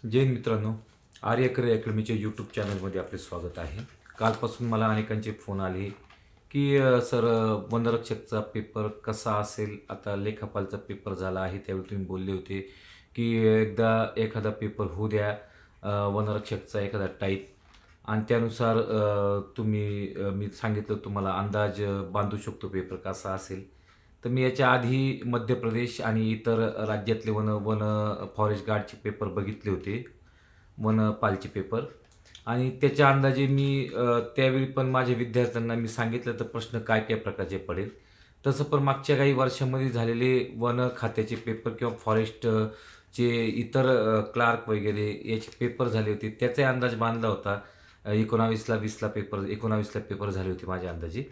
जय हिंद मित्रांनो, आर्यकरे अकॅडमीच्या यूट्यूब चॅनलमध्ये आपले स्वागत आहे. कालपासून मला अनेकांचे फोन आले की सर, वनरक्षकचा पेपर कसा असेल? आता लेखापालचा पेपर झाला आहे, त्यावेळी तुम्ही बोलले होते की एकदा एखादा पेपर होऊ द्या, वनरक्षकचा एखादा टाईप, आणि त्यानुसार मी सांगितलं तुम्हाला अंदाज बांधू शकतो पेपर कसा असेल. तर मी याच्या आधी मध्य प्रदेश आणि इतर राज्यातले वन वन फॉरेस्ट गार्डचे पेपर बघितले होते, वनपालचे पेपर. आणि त्याच्या अंदाजे त्यावेळी पण माझ्या विद्यार्थ्यांना मी सांगितलं तर प्रश्न काय काय प्रकारचे पडेल. तसं पण मागच्या काही वर्षांमध्ये झालेले वन खात्याचे पेपर किंवा फॉरेस्टचे इतर क्लार्क वगैरे याचे पेपर झाले होते, त्याचाही अंदाज बांधला होता. 19ला 20ला पेपर, 19ला पेपर झाले होते माझ्या अंदाजे.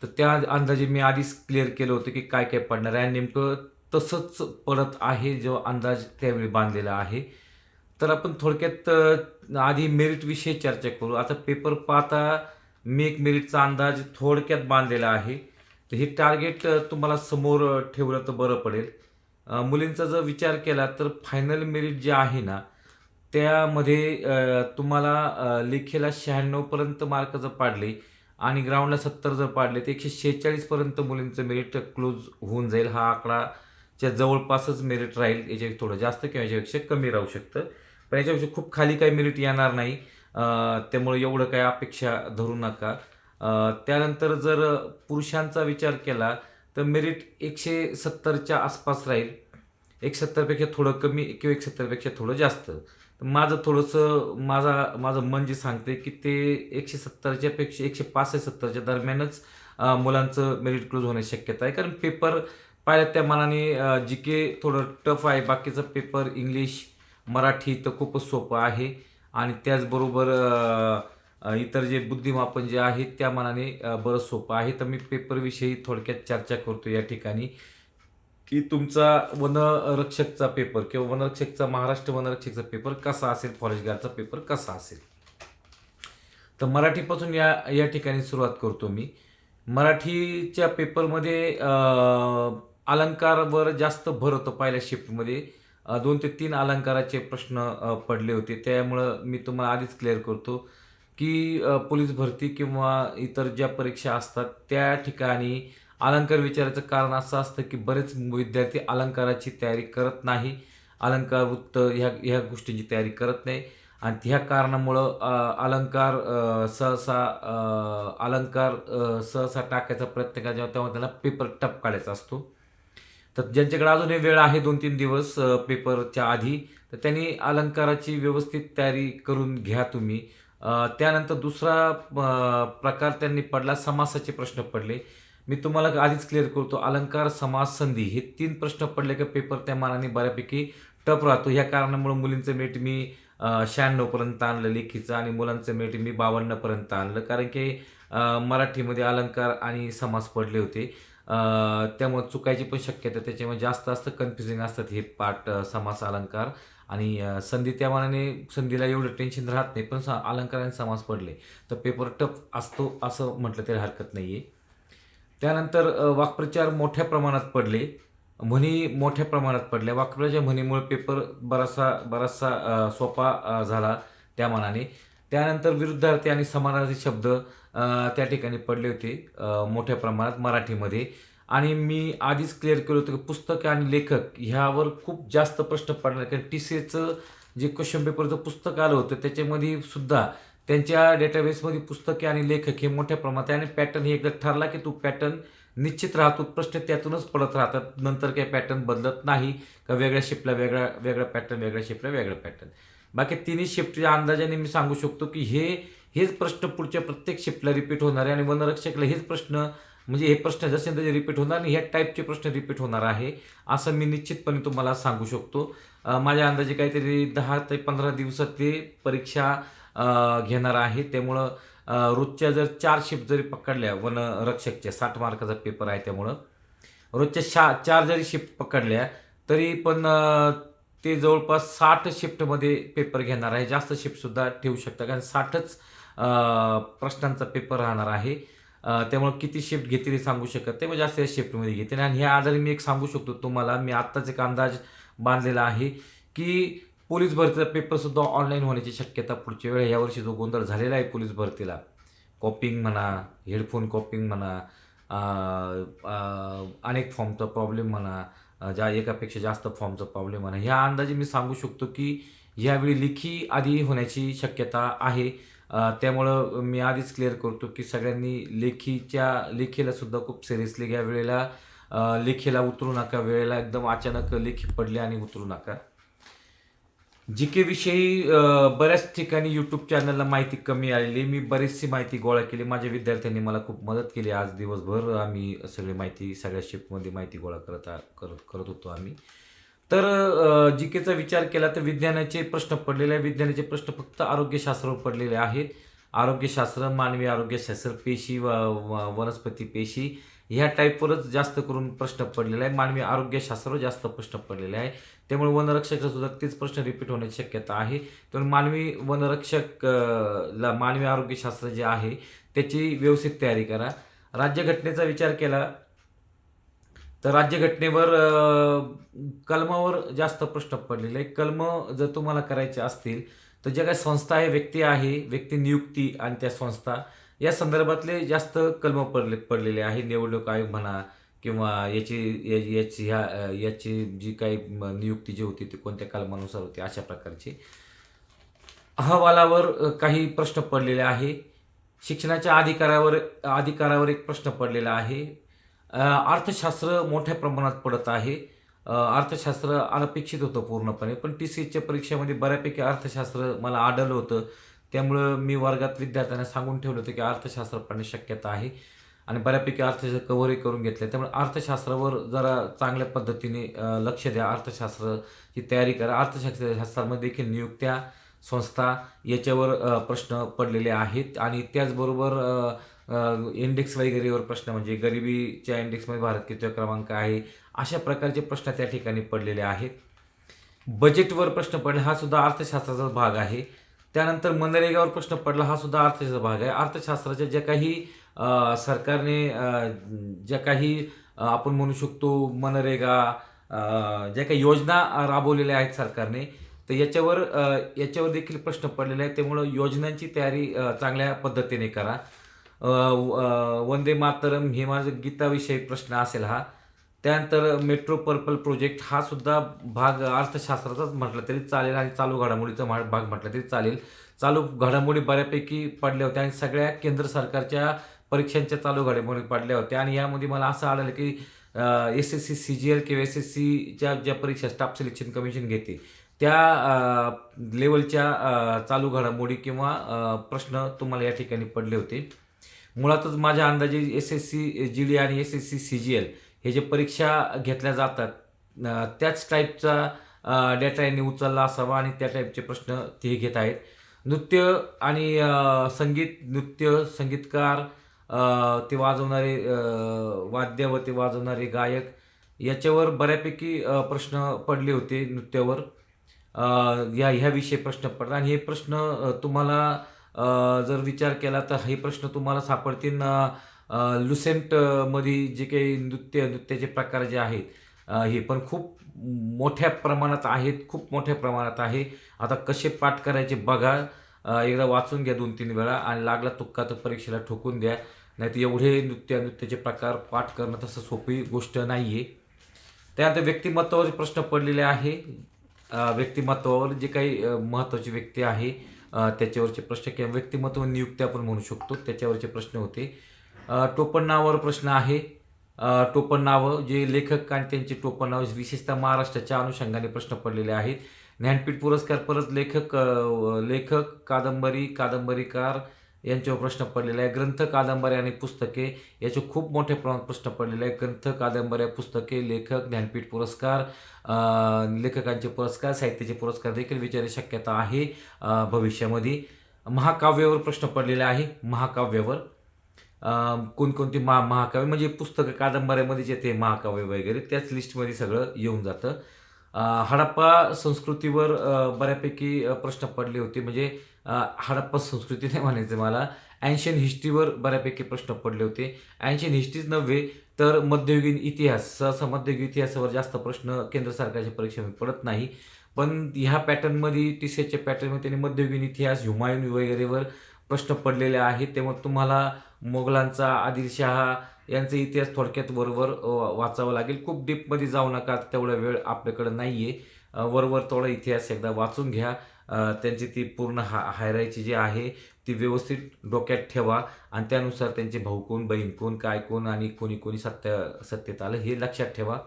तर त्या अंदाजे मी आधीच क्लिअर केलं होतं की काय काय पडणार आहे, आणि नेमकं तसंच पडत आहे जो अंदाज त्यावेळी बांधलेला आहे. तर आपण थोडक्यात आधी मेरिटविषयी चर्चा करू. आता पेपर पाहता मी एक मेरिटचा अंदाज थोडक्यात बांधलेला आहे. तर हे टार्गेट तुम्हाला समोर ठेवलं तर बरं पडेल. मुलींचा जर विचार केला तर फायनल मेरिट जे आहे ना, त्यामध्ये तुम्हाला लेखीला 96 पर्यंत मार्क जर पाडले आणि ग्राउंडला 70 जर पाडले, तर 146 पर्यंत मुलींचं मेरिट क्लोज होऊन जाईल. हा आकडाच्या जवळपासच मेरिट राहील. याच्या थोडं जास्त किंवा याच्यापेक्षा कमी राहू शकतं. पण याच्यापेक्षा खूप खाली काही मेरिट येणार नाही. त्यामुळे एवढं काही अपेक्षा धरू नका. त्यानंतर जर पुरुषांचा विचार केला तर मेरिट 170च्या आसपास राहील. 170पेक्षा थोडं कमी किंवा 170पेक्षा थोडं जास्त. तर माझं थोडंसं माझं मन जे सांगते की ते 170च्या पेक्षा 165-70च्या दरम्यानच मुलांचं मेरिट क्लोज होण्याची शक्यता आहे. कारण पेपर पाहिलं त्या मानाने जी थोडं टफ आहे. बाकीचा पेपर इंग्लिश, मराठी तर खूपच सोपं आहे. आणि त्याचबरोबर इतर जे बुद्धिमापन जे आहे त्या मानाने बरंच सोपं आहे. तर मी पेपरविषयी थोडक्यात चर्चा करतो या ठिकाणी, की तुमचा वनरक्षकचा पेपर किंवा महाराष्ट्र वनरक्षकचा पेपर कसा असेल, फॉरेस्ट गार्डचा पेपर कसा असेल. तर मराठीपासून या या ठिकाणी सुरुवात करतो मी. मराठीच्या पेपरमध्ये अलंकारावर जास्त भर होतो पहिल्या शिफ्टमध्ये. 2 ते 3 अलंकाराचे प्रश्न पडले होते. त्यामुळं मी तुम्हाला आधीच क्लिअर करतो, की पोलीस भरती किंवा इतर ज्या परीक्षा असतात त्या ठिकाणी अलंकार विचारायचं कारण असं असतं, की बरेच विद्यार्थी अलंकाराची तयारी करत नाही. अलंकार, वृत्त ह्या गोष्टींची तयारी करत नाही. आणि ह्या कारणामुळं सहसा टाकायचा प्रयत्न करा जेव्हा तेव्हा त्यांना पेपर टफ काढायचा असतो. तर ज्यांच्याकडे अजूनही वेळ आहे 2-3 दिवस पेपरच्या आधी, तर त्यांनी अलंकाराची व्यवस्थित तयारी करून घ्या तुम्ही. त्यानंतर दुसरा प्रकार त्यांनी पडला, समासाचे प्रश्न पडले. मी तुम्हाला आधीच क्लिअर करतो, अलंकार, समास, संधी हे 3 प्रश्न पडले की पेपर त्या मानाने बऱ्यापैकी टफ राहतो. ह्या कारणामुळे मुलींचं मेरिट मी 96 पर्यंत आणलं लेखीचं, आणि मुलांचं मेरिट मी 52 पर्यंत आणलं. कारण की मराठीमध्ये अलंकार आणि समास पडले होते. त्यामुळे चुकायची पण शक्यता त्याच्यामुळे जास्त असतं. कन्फ्युजिंग असतात हे पाठ, समास, अलंकार आणि संधी. त्या मानाने संधीला एवढं टेन्शन राहत नाही, पण अलंकार आणि समास पडले तर पेपर टफ असतो असं म्हटलं तरी हरकत नाही आहे. त्यानंतर वाक्प्रचार मोठ्या प्रमाणात पडले, म्हणी मोठ्या प्रमाणात पडल्या. वाक्प्रचार म्हणीमुळे पेपर बराचसा सोपा झाला त्या मानाने. त्यानंतर विरुद्धार्थी आणि समानार्थी शब्द त्या ठिकाणी पडले होते मोठ्या प्रमाणात मराठीमध्ये. आणि मी आधीच क्लिअर केलं होतं की पुस्तक आणि लेखक ह्यावर खूप जास्त प्रश्न पडणार. कारण TCAचं जे क्वेश्चन पेपरचं पुस्तक आलं होतं त्याच्यामध्ये सुद्धा त्यांच्या डेटाबेसमध्ये पुस्तके आणि लेखक हे मोठ्या प्रमाणात आहे. आणि पॅटर्न हे एकदा ठरला की तो पॅटर्न निश्चित राहतो. प्रश्न त्यातूनच पडत राहतात. नंतर काही पॅटर्न बदलत नाही का वेगळ्या शिफ्टला वेगळा पॅटर्न, वेगळ्या शिफ्टला वेगळा पॅटर्न. बाकी तिन्ही शिफ्टच्या अंदाजाने मी सांगू शकतो की हेच प्रश्न पुढच्या प्रत्येक शिफ्टला रिपीट होणार आहे. आणि वनरक्षकला हेच प्रश्न, म्हणजे हे प्रश्न जसे तसे रिपीट होणार आणि ह्या टाईपचे प्रश्न रिपीट होणार आहे असं मी निश्चितपणे तुम्हाला सांगू शकतो. माझ्या अंदाजे काहीतरी 10 ते 15 दिवसात ते परीक्षा घेणार आहे. त्यामुळं रोजच्या जर 4 शिफ्ट जरी पकडल्या वनरक्षकच्या, 60 मार्काचा पेपर आहे, त्यामुळं रोजच्या 4 जरी शिफ्ट पकडल्या तरी पण ते जवळपास 60 शिफ्टमध्ये पेपर घेणार आहे. जास्त शिफ्टसुद्धा ठेवू शकता, कारण 60च प्रश्नांचा पेपर राहणार आहे. त्यामुळे किती शिफ्ट घेतील हे सांगू शकत नाही, म्हणजे जास्त शिफ्टमध्ये घेतील. आणि ह्या आधारे मी एक सांगू शकतो तुम्हाला, मी आत्ताच एक अंदाज बांधलेला आहे की पोलीस भरतीचा पेपरसुद्धा ऑनलाईन होण्याची शक्यता पुढच्या वेळी यावर्षी जो गोंधळ झालेला आहे पोलीस भरतीला, कॉपिंग म्हणा, हेडफोन कॉपिंग म्हणा, अ, अनेक फॉर्मचा प्रॉब्लेम म्हणा, ज्या एकापेक्षा जास्त फॉर्मचा प्रॉब्लेम म्हणा, ह्या अंदाजे मी सांगू शकतो की यावेळी लेखी आधी होण्याची शक्यता आहे. त्यामुळं मी आधीच क्लिअर करतो की सगळ्यांनी लेखीला सुद्धा खूप सिरियसली घ्या. लेखीला उतरू नका. वेळेला एकदम अचानक लेखी पडले आणि उतरू नका. जी-के विषयी बऱ्याच ठिकाणी यूट्यूब चॅनलला माहिती कमी आलेली. मी बरीचशी माहिती गोळा केली. माझ्या विद्यार्थ्यांनी मला खूप मदत केली. आज दिवसभर आम्ही सगळी माहिती सगळ्या शिफ्टमध्ये माहिती गोळा करत होतो आम्ही. तर जी-केचा विचार केला तर विज्ञानाचे प्रश्न पडलेले आहेत. विज्ञानाचे प्रश्न फक्त आरोग्यशास्त्रावर पडलेले आहेत. आरोग्यशास्त्र, मानवी आरोग्यशास्त्र, पेशी वनस्पती पेशी ह्या टाईपवरच जास्त करून प्रश्न पडलेले आहे. मानवी आरोग्यशास्त्रावर जास्त प्रश्न पडलेले आहे. त्यामुळे वनरक्षकाला सुद्धा तेच प्रश्न रिपीट होण्याची शक्यता आहे. तर मानवी आरोग्यशास्त्र जे आहे त्याची व्यवस्थित तयारी करा. राज्यघटनेचा विचार केला तर राज्यघटनेवर कलमावर जास्त प्रश्न पडलेले आहे. कलम जर तुम्हाला करायचे असतील तर ज्या काही संस्था आहे, व्यक्ती नियुक्ती आणि त्या संस्था या संदर्भातले जास्त कलम पडलेले आहे. निवडणूक आयोग म्हणा किंवा याची जी काही नियुक्ती जी होती ती कोणत्या कलमानुसार होती अशा प्रकारची. अहवालावर काही प्रश्न पडलेले आहे. शिक्षणाच्या अधिकारावर एक प्रश्न पडलेला आहे. अर्थशास्त्र मोठ्या प्रमाणात पडत आहे. अर्थशास्त्र अनपेक्षित होतं पूर्णपणे, पण TCSच्या परीक्षेमध्ये बऱ्यापैकी अर्थशास्त्र मला आढळलं होतं. त्यामुळं मी वर्गात विद्यार्थ्यांना सांगून ठेवलं होतं की अर्थशास्त्र पडण्याची शक्यता आहे आणि बऱ्यापैकी अर्थशास्त्र कव्हरही करून घेतलं. त्यामुळे अर्थशास्त्रावर जरा चांगल्या पद्धतीने लक्ष द्या. अर्थशास्त्राची तयारी करा. अर्थशास्त्रामध्ये देखील नियुक्त्या, संस्था याच्यावर प्रश्न पडलेले आहेत आणि त्याचबरोबर इंडेक्स वगैरेवर प्रश्न म्हणजे गरिबीच्या इंडेक्समध्ये भारत कितव्या क्रमांक आहे, अशा प्रकारचे प्रश्न त्या ठिकाणी पडलेले आहेत. बजेटवर प्रश्न पडला, हा सुद्धा अर्थशास्त्राचाच भाग आहे. त्यानंतर मनरेगावर प्रश्न पडला, हा सुद्धा अर्थशास्त्राचा भाग आहे. अर्थशास्त्राच्या ज्या काही सरकारने ज्या काही आपण म्हणू शकतो मनरेगा, ज्या काही योजना राबवलेल्या आहेत सरकारने, तर याच्यावर देखील प्रश्न पडलेले आहेत. त्यामुळं योजनांची तयारी चांगल्या पद्धतीने करा. वंदे मातरम हे माझं गीताविषयी प्रश्न असेल हा. त्यानंतर मेट्रो पर्पल प्रोजेक्ट हा सुद्धा भाग अर्थशास्त्राचाच म्हटलं तरी चालेल आणि चालू घडामोडीचा भाग म्हटलं तरी चालेल. चालू घडामोडी बऱ्यापैकी पडल्या होत्या आणि सगळ्या केंद्र सरकारच्या परीक्षांच्या चालू घडामोडी पडल्या होत्या आणि यामध्ये मला असं आढळलं की SSC CGL किंवा SSCच्या ज्या परीक्षा स्टाफ सिलेक्शन कमिशन घेते त्या लेवलच्या चालू घडामोडी किंवा प्रश्न तुम्हाला या ठिकाणी पडले होते. मुळातच माझ्या अंदाजे SSC GD आणि SSC CGL हे जे परीक्षा घेतल्या जातात त्याच टाईपचा डेटा यांनी उचलला असावा आणि त्या टाईपचे प्रश्न ते घेत आहेत. नृत्य आणि संगीतकार, ते वाजवणारे वाद्य व ते वाजवणारे गायक याच्यावर बऱ्यापैकी प्रश्न पडले होते. नृत्यावर ह्या विषयी प्रश्न पडला आणि हे प्रश्न तुम्हाला जर विचार केला तर हे प्रश्न तुम्हाला सापडतील लुसेंटमध्ये जे काही नृत्याचे प्रकार जे आहेत हे पण खूप मोठ्या प्रमाणात आहे. आता कसे पाठ करायचे बघा. एकदा वाचून घ्या 2-3 वेळा आणि लागला तुक्का तर परीक्षेला ठोकून द्या. नाहीतर एवढे नृत्याचे प्रकार पाठ करणं तसं सोपी गोष्ट नाही आहे. त्यानंतर व्यक्तिमत्वावर प्रश्न पडलेले आहे. व्यक्तिमत्वावर जे काही महत्त्वाची व्यक्ती आहे त्याच्यावरचे प्रश्न किंवा व्यक्तिमत्व नियुक्ती आपण म्हणू शकतो त्याच्यावरचे प्रश्न होते. टोपणनावावर प्रश्न आहे. टोपणनावं जे लेखक आणि त्यांचे टोपणनाव विशेषतः महाराष्ट्राच्या अनुषंगाने प्रश्न पडलेले आहेत. ज्ञानपीठ पुरस्कार परत लेखक, कादंबरीकार यांच्यावर प्रश्न पडलेले आहे. ग्रंथ, कादंबऱ्या आणि पुस्तके याचे खूप मोठ्या प्रमाणात प्रश्न पडलेले आहेत. ग्रंथ, कादंबऱ्या, पुस्तके, लेखक, ज्ञानपीठ पुरस्कार, लेखकांचे पुरस्कार, साहित्याचे पुरस्कार देखील विचारण्याची शक्यता आहे भविष्यामध्ये. महाकाव्यावर प्रश्न पडलेले आहे. महाकाव्यावर कोणकोणती महाकाव्य म्हणजे पुस्तकं कादंबऱ्यामध्येच येते महाकाव्य वगैरे त्याच लिस्टमध्ये सगळं येऊन जातं. हडप्पा संस्कृतीवर बऱ्यापैकी प्रश्न पडले होते. म्हणजे हडप्पा संस्कृती नाही म्हणायचं मला, एन्शियन हिस्ट्रीवर बऱ्यापैकी प्रश्न पडले होते. एन्शियन हिस्ट्रीच नव्हे तर मध्ययुगीन इतिहास, सहसा मध्ययुगीन इतिहासावर जास्त प्रश्न केंद्र सरकारच्या परीक्षेमध्ये पडत नाही. पण ह्या पॅटर्नमध्ये TCSच्या पॅटर्नमध्ये त्यांनी मध्ययुगीन इतिहास, हुमायून वगैरेवर प्रश्न पडलेले आहेत. त्यामुळे तुम्हाला मोगलांचा, आदिलशहा यांचा इतिहास थोडक्यात वरवर वाचावा लागेल. खूप डीपमध्ये जाऊ नका, तेवढा वेळ आपल्याकडे नाही आहे. वरवर थोडा इतिहास एकदा वाचून घ्या. त्यांची ती पूर्ण हायरार्की जी आहे ती व्यवस्थित डोक्यात ठेवा आणि त्यानुसार त्यांचे भाऊ कोण, बहीण कोण, काय कोण आणि कोणी कोणी सत्तेत आलं हे लक्षात ठेवा.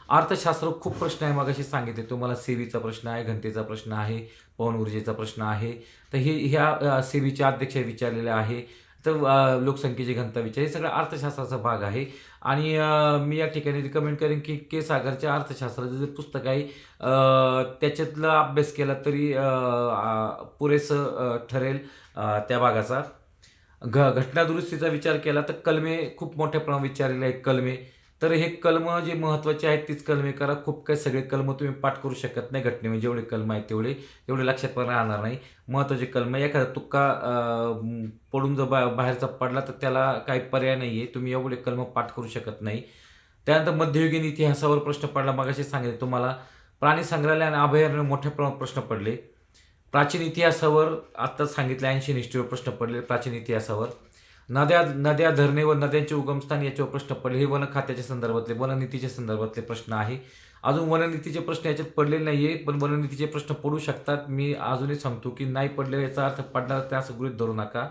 अर्थशास्त्र खूप प्रश्न आहे, मगाशी सांगितले तुम्हाला. सेवेचा प्रश्न आहे, घनतेचा प्रश्न आहे, पवन ऊर्जेचा प्रश्न आहे. तर ह्या सेवेचे अध्यक्ष विचारलेले आहे. तर लोकसंख्येची घनता विचार, हे सगळं अर्थशास्त्राचा भाग आहे. आणि मी या ठिकाणी रिकमेंड करेन की सागरच्या अर्थशास्त्राचं जे पुस्तक आहे त्याच्यातला अभ्यास केला तरी पुरेसं ठरेल त्या भागाचा. घटनादुरुस्तीचा विचार केला तर कलमे खूप मोठ्या प्रमाणात विचारलेले आहेत कलमे. तर हे कलम जे महत्त्वाचे आहेत तीच कलमे करा. खूप काही सगळे कलम तुम्ही पाठ करू शकत नाही घटनेमध्ये. जेवढे कलम आहेत तेवढे लक्षात पण राहणार नाही. महत्त्वाचे कलम एखादा तुक्का पडून जर बाहेरचा पडला तर त्याला काही पर्याय नाही आहे. तुम्ही एवढे कलम पाठ करू शकत नाही. त्यानंतर मध्ययुगीन इतिहासावर प्रश्न पडला, मगाशी सांगितले तुम्हाला. प्राणी संग्रहालय आणि अभयारण्य मोठ्या प्रमाणात प्रश्न पडले. प्राचीन इतिहासावर आत्ताच सांगितलं 80 निष्ठेवर प्रश्न पडले. प्राचीन इतिहासावर नद्या, धरणे व नद्यांचे उगमस्थान याच्यावर प्रश्न पडले. हे वन खात्याच्या संदर्भातले, वननीतीच्या संदर्भातले प्रश्न आहे. अजून वननीतीचे प्रश्न याच्यात पडलेले नाही आहे, पण वननीतीचे प्रश्न पडू शकतात. मी अजूनही सांगतो की नाही पडले याचा अर्थ पडणार त्या असं गृहीत धरू नका.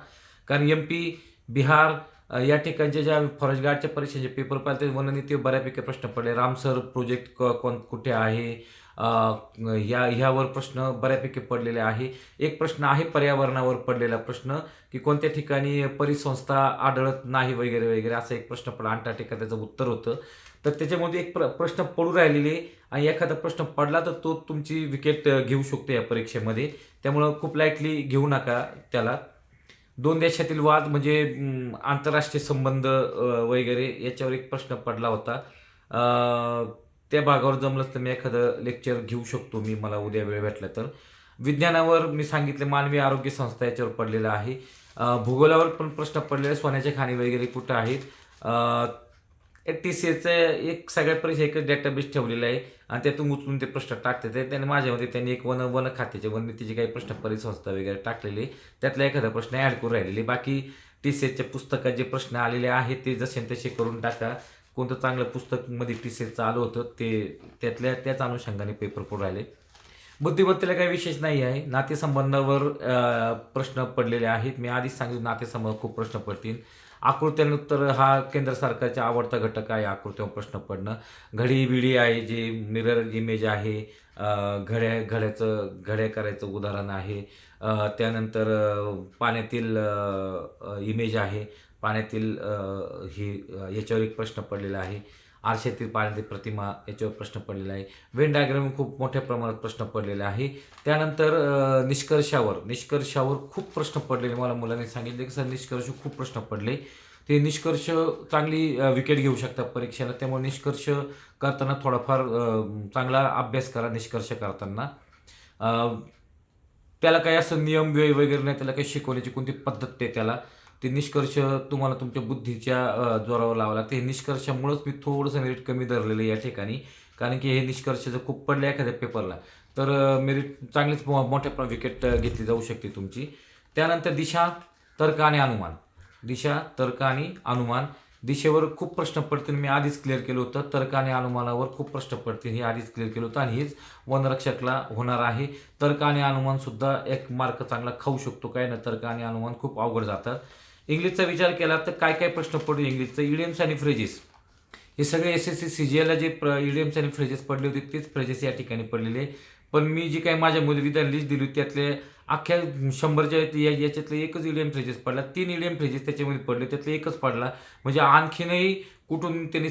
कारण MP, बिहार या ठिकाणच्या ज्या फॉरेस्ट गार्डच्या परीक्षेचे पेपर पाहिले ते वननीतीवर बऱ्यापैकी प्रश्न पडले. रामसर प्रोजेक्ट कुठे आहे ह्यावर प्रश्न बऱ्यापैकी पडलेले आहे. एक प्रश्न आहे पर्यावरणावर पडलेला प्रश्न की कोणत्या ठिकाणी परिसंस्था आढळत नाही वगैरे वगैरे, असा एक प्रश्न पडला. अंटार्क्टिका त्याचं उत्तर होतं. तर त्याच्यामध्ये एक प्रश्न पडू राहिलेले आणि एखादा प्रश्न पडला तर तो तुमची विकेट घेऊ शकतो या परीक्षेमध्ये. त्यामुळं खूप लाईटली घेऊ नका त्याला. 2 देशातील वाद म्हणजे आंतरराष्ट्रीय संबंध वगैरे याच्यावर एक प्रश्न पडला होता. त्या भागावर जमलंच तर मी एखादं लेक्चर घेऊ शकतो मला उद्या वेळ भेटला तर. विज्ञानावर मी सांगितले मानवी आरोग्य संस्था याच्यावर पडलेला आहे. भूगोलावर पण प्रश्न पडलेले, सोन्याच्या खाणी वगैरे कुठं आहेत. TCSचं एक सगळ्या परीक्षा एकच डेटाबेस ठेवलेला आहे आणि त्यातून उचलून ते प्रश्न टाकतात. त्याने माझ्यामध्ये त्यांनी एक वन खात्याचे वननीतीचे काही प्रश्न परिसंस्था वगैरे टाकलेले, त्यातला एखादा प्रश्न ॲड करून राहिलेले. बाकी TCSच्या पुस्तकात जे प्रश्न आलेले आहेत ते जसे तसे करून टाका. कोणतं चांगलं पुस्तकमध्ये TCSचं आलं होतं ते त्याच अनुषंगाने पेपर पडून राहिले. बुद्धिमत्तेला काही विशेष नाही आहे. नातेसंबंधावर प्रश्न पडलेले आहेत. मी आधीच सांगितलं नातेसंबंध खूप प्रश्न पडतील. आकृत्यानुत्तर हा केंद्र सरकारचा आवडता घटक आहे. आकृत्यावर प्रश्न पडणं. घडी आहे, जे मिरर इमेज आहे, घड्या करायचं उदाहरण आहे. त्यानंतर पाण्यातील इमेज आहे, पाण्यातील याच्यावर एक प्रश्न पडलेला आहे. आरशातील पाण्यातील प्रतिमा याच्यावर प्रश्न पडलेला आहे. वेन डायग्राम खूप मोठ्या प्रमाणात प्रश्न पडलेले आहे. त्यानंतर निष्कर्षावर खूप प्रश्न पडलेले. मला मुलांनी सांगितले की सर निष्कर्ष खूप प्रश्न पडले. ते निष्कर्ष चांगली विकेट घेऊ शकतात परीक्षेला. त्यामुळे निष्कर्ष करताना थोडाफार चांगला अभ्यास करा. निष्कर्ष करताना त्याला काही असं नियम वेळ वगैरे नाही, त्याला काही शिकवण्याची कोणती पद्धत नाही त्याला. ते निष्कर्ष तुम्हाला तुमच्या बुद्धीच्या जोरावर लावावं लागते. हे निष्कर्षामुळंच मी थोडंसं मेरिट कमी धरलेलं या ठिकाणी. कारण की हे निष्कर्ष जर खूप पडले एखाद्या पेपरला तर मेरिट चांगलीच मोठ्या विकेट घेतली जाऊ शकते तुमची. त्यानंतर दिशा, तर्क आणि अनुमान. दिशेवर खूप प्रश्न पडतील, मी आधीच क्लिअर केलं होतं. तर्क आणि अनुमानावर खूप प्रश्न पडतील, हे आधीच क्लिअर केलं होतं आणि हेच वनरक्षकला होणार आहे. तर्क आणि अनुमानसुद्धा एक मार्क चांगला खाऊ शकतो. काय ना, तर्क आणि अनुमान खूप अवघड जातात. इंग्लिशचा विचार केला तर काय काय प्रश्न पडू इंग्लिशचं. इडियम्स आणि फ्रेजेस हे सगळे SSC CGLला जे इडियम्स आणि फ्रेजेस पडले होते तेच फ्रेजेस या ठिकाणी पडलेले. पण मी जी काही माझ्या विधान लिस्ट दिली होती त्यातले अख्ख्या 100च्या याच्यातले एकच इडियम फ्रेजेस पडला. 3 इडियम फ्रेजेस त्याच्यामध्ये पडले, त्यातले एकच पडला. म्हणजे आणखीनही कुठून त्यांनी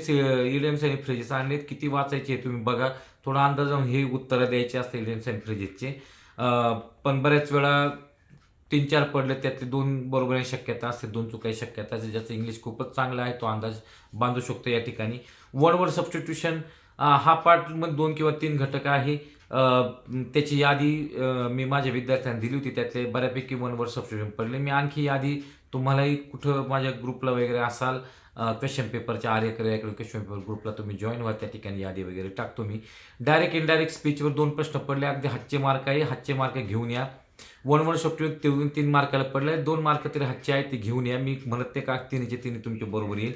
इडियम्स आणि फ्रेजेस आणलेत, किती वाचायचे तुम्ही बघा. थोडा अंदाज हे उत्तरं द्यायचे असते इडियम्स आणि फ्रेजेसचे. पण बऱ्याच वेळा 3-4 पडले, त्यातले 2 बरोबर शक्यता असते, 2 चुकायची शक्यता असते. ज्याचं इंग्लिश खूपच चांगलं आहे तो अंदाज बांधू शकतो या ठिकाणी. वर्ड सबस्टिट्यूशन हा पार्टमध्ये 2 किंवा 3 घटक आहे. त्याची यादी मी माझ्या विद्यार्थ्यांना दिली होती, त्यातले बऱ्यापैकी 1 वर्ड सबस्टिट्यूशन पडले. मी आणखी यादी तुम्हालाही कुठं माझ्या ग्रुपला वगैरे असाल क्वेश्चन पेपरच्या आर्यकर अकॅडमी क्वेश्चन पेपर ग्रुपला तुम्ही जॉईन व्हा. त्या ठिकाणी यादी वगैरे टाकतो मी. डायरेक्ट इनडायरेक्ट स्पीचवर 2 प्रश्न पडले, अगदी हातचे मार्क आहे, हातचे मार्क घेऊन या. वन वर्ड शॉफ्टवेअर 3 मार्काला पडले, 2 मार्क तरी हातचे आहेत ते घेऊन या. मी म्हणत ते का तिन्हीचे तिन्ही तुमच्या बरोबर येईल.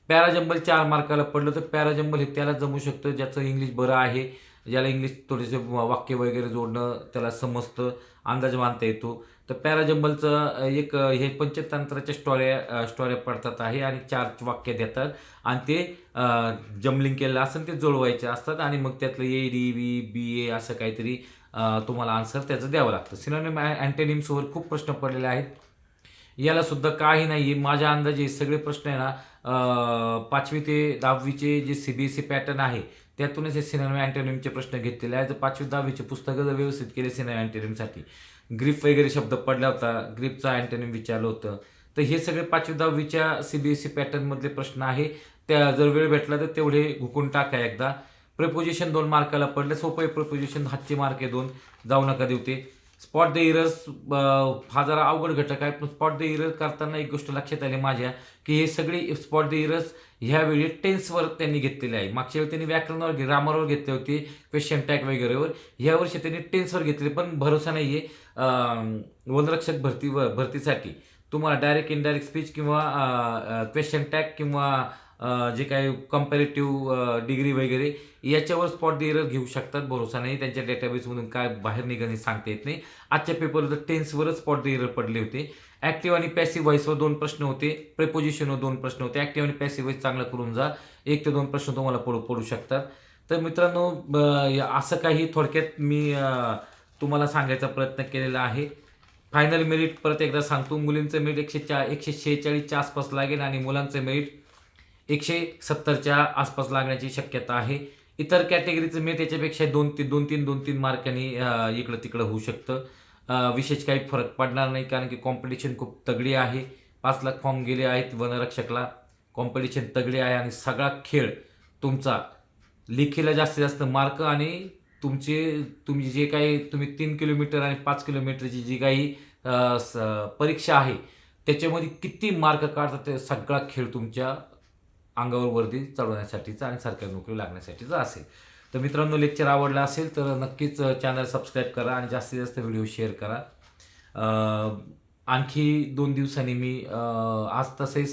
पॅराजंबल 4 मार्काला पडलं तर पॅराजंबल हे त्याला जमू शकतं ज्याचं इंग्लिश बरं आहे, ज्याला इंग्लिश थोडेसे वाक्य वगैरे जोडणं त्याला समजतं, अंदाज बांधता येतो. तर पॅराजंबलचं एक हे पंचतंत्राच्या स्टोऱ्या पडतात आहे आणि 4 वाक्य देतात आणि ते जमलिंग केलेलं असेल ते जुळवायचे असतात आणि मग त्यातलं ए डी बी बी ए असं काहीतरी तुम्हाला आन्सर त्याचं द्यावं लागतं. सिनोनिम अँटोनिम्सवर खूप प्रश्न पडलेले आहेत. याला सुद्धा काही नाही आहे. माझ्या अंदाजे सगळे प्रश्न आहे ना 5वी ते 10वीचे जे CBSE पॅटर्न आहे त्यातूनच हे सिनोनिम अँटोनिमचे प्रश्न घेतलेले आहेत. जर 5वी 10वीचे पुस्तकं जर व्यवस्थित केले सिनोनिम अँटोनिमसाठी, ग्रीप वगैरे शब्द पडला होता, ग्रीपचा अँटोनिम विचारलं होतं. तर हे सगळे 5वी 10वीच्या CBSE पॅटर्नमधले प्रश्न आहे. त्या जर वेळ भेटला तर तेवढे घुकून टाका एकदा. प्रिपोजिशन 2 मार्काला पडलं, सोपं आहे प्रिपोजिशन, हातचे मार्क आहे 2, जाऊ नका देऊ ते. स्पॉट द इरर्स हा जरा अवघड घटक आहे, पण स्पॉट द इरर करताना एक गोष्ट लक्षात आली माझ्या की हे सगळे स्पॉट द इरर्स ह्यावेळी टेन्सवर त्यांनी घेतलेले आहे. मागच्या वेळी त्यांनी व्याकरणावर ग्रामरवर घेतले होते, क्वेश्चन टॅग वगैरेवर. ह्यावर्षी त्यांनी टेन्सवर घेतले, पण भरोसा नाही आहे वनरक्षक भरतीसाठी. तुम्हाला डायरेक्ट इनडायरेक्ट स्पीच किंवा क्वेश्चन टॅग किंवा जे काही कंपॅरेटिव्ह डिग्री वगैरे याच्यावर स्पॉट द एरर घेऊ शकतात. भरोसा नाही, त्यांच्या डेटाबेसमधून काय बाहेर निघणं हे सांगता येत नाही. आजच्या पेपरवर तर टेन्सवरच स्पॉट द एरर पडले होते. ॲक्टिव्ह आणि पॅसिव्ह व्हॉइसवर 2 प्रश्न होते, प्रिपोजिशनवर 2 प्रश्न होते. ॲक्टिव्ह आणि पॅसिव्ह व्हॉइस चांगलं करून जा, 1 ते 2 प्रश्न तुम्हाला पडू शकतात. तर मित्रांनो असं काही थोडक्यात मी तुम्हाला सांगायचा प्रयत्न केलेला आहे. फायनल मेरिट परत एकदा सांगतो, मुलींचं मेरिट 146च्या आसपास लागेल आणि मुलांचं मेरिट 170च्या आसपास लागण्याची शक्यता आहे. इतर कॅटेगरीचं मेरिट याच्यापेक्षा 2-3 मार्कांनी इकडं तिकडं होऊ शकतं. विशेष काही फरक पडणार नाही, कारण की कॉम्पिटिशन खूप तगडी आहे. 5 लाख फॉर्म गेले आहेत वनरक्षकला. कॉम्पिटिशन तगडी आहे आणि सगळा खेळ तुमचा लेखीला जास्तीत जास्त मार्क आणि तुम्ही जे काही तुम्ही 3 किलोमीटर आणि 5 किलोमीटरची जी काही परीक्षा आहे त्याच्यामध्ये किती मार्क काढतात ते सगळा खेळ तुमच्या अंगावर वर्दी चढवण्यासाठीचा आणि सरकारी नोकरी लागण्यासाठीचा असेल. तर मित्रांनो, लेक्चर आवडला असेल तर नक्कीच चॅनल सबस्क्राईब करा आणि जास्तीत जास्त व्हिडिओ शेअर करा. आणखी 2 दिवसांनी मी आज तसंही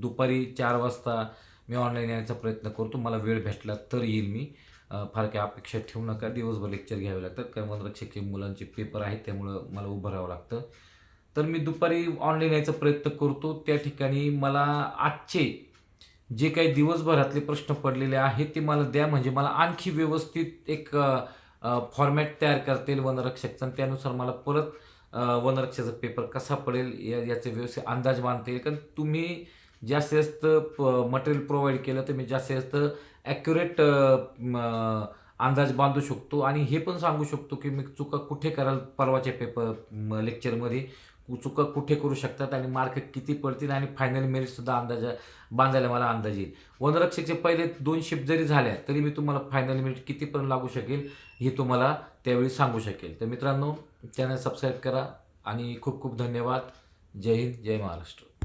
दुपारी 4 वाजता मी ऑनलाईन येण्याचा प्रयत्न करतो. मला वेळ भेटला तर येईल मी. फार काही अपेक्षा ठेवू नका. दिवसभर लेक्चर घ्यावे लागतात, कारण वनरक्षक मुलांचे पेपर आहेत, त्यामुळं मला उभं राहावं लागतं. तर मी दुपारी ऑनलाईन यायचा प्रयत्न करतो. त्या ठिकाणी मला आजचे जे काही दिवसभरातले प्रश्न पडलेले आहेत ते मला द्या, म्हणजे मला आणखी व्यवस्थित एक फॉर्मॅट तयार करता येईल वनरक्षकचा आणि त्यानुसार मला परत वनरक्षकाचा पेपर कसा पडेल याचे व्यवस्थित अंदाज बांधता येईल. कारण तुम्ही जास्तीत जास्त मटेरियल प्रोव्हाइड केलं तर मी जास्तीत जास्त ॲक्युरेट अंदाज बांधू शकतो आणि हे पण सांगू शकतो की मी चुका कुठे कराल परवाच्या पेपर लेक्चरमध्ये, चुका कुठे करू शकतात आणि मार्क किती पडतील आणि फायनल मेरिटसुद्धा बांधायला मला अंदाज येईल. वनरक्षकचे पहिले 2 शिफ्ट जरी झाल्या तरी मी तुम्हाला फायनल मेरिट कितीपर्यंत लागू शकेल हे तुम्हाला त्यावेळी सांगू शकेल. तर मित्रांनो, चॅनल सबस्क्राईब करा आणि खूप खूप धन्यवाद. जय हिंद, जय महाराष्ट्र.